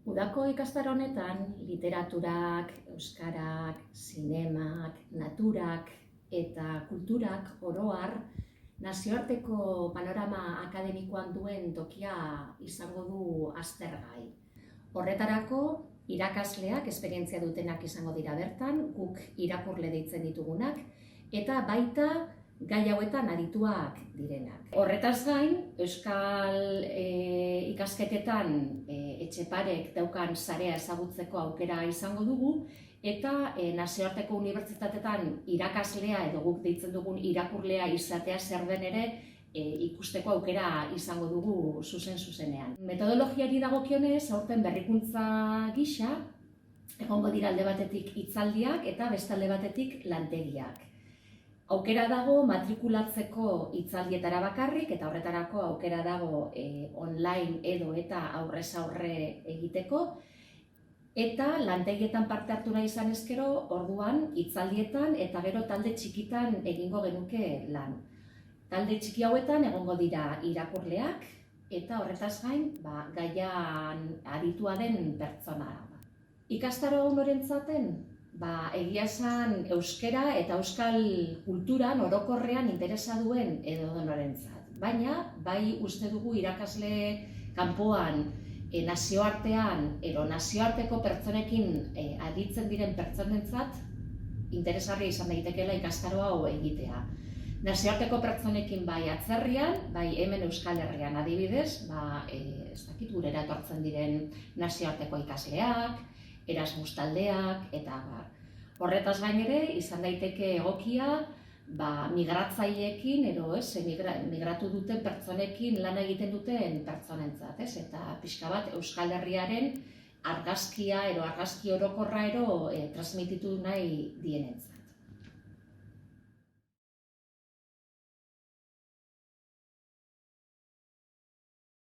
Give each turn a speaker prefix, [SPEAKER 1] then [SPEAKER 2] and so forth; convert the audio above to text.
[SPEAKER 1] Udako ikastaro honetan literaturak, euskarak, zinemak, naturak eta kulturak oro har nazioarteko panorama akademikoan duen tokia izango du aztergai. Horretarako, irakasleak esperientzia dutenak izango dira bertan, guk irakurle deitzen ditugunak, eta baita gai hauetan adituak direnak. Horretaz gain, euskal ikasketetan Etxeparek daukan sarea ezagutzeko aukera izango dugu, eta nazioarteko unibertsitatetan irakaslea edo guk deitzen dugun irakurlea izatea zer den ere ikusteko aukera izango dugu zuzen-zuzenean. Metodologiari dagokionez, aurten berrikuntza gisa, egongo dira alde batetik hitzaldiak eta beste alde batetik lantegiak. Aukera dago matrikulatzeko hitzaldietara bakarrik eta horretarako aukera dago online edo eta aurrez aurre egiteko. Eta lantegietan parte hartu nahi izan ezkero, orduan hitzaldietan eta gero talde txikitan egingo genuke lan. Talde txiki hauetan egongo dira irakurleak eta horretaz gain gaian aditua den pertsona. Ikastaro hau norentzaten? Egia esan euskara eta euskal kulturan orokorrean interesa duen edo norentzat. Baina, bai uste dugu irakasle kanpoan, nazioartean edo nazioarteko pertsonekin aditzen diren pertsonentzat interesgarria izan daitekeela ikastaro hau egitea. Nazioarteko pertsonekin bai atzerrian, bai hemen Euskal Herrian adibidez, ez dakit gurera etortzen diren nazioarteko ikasleak, Erasmus taldeak, eta horretaz gain ere, izan daiteke egokia migratzaileekin edo migratu duten pertsonekin lan egiten duten pertsonentzat, eta pixka bat Euskal Herriaren argazkia edo argazki orokorra transmititu nahi dienentzat.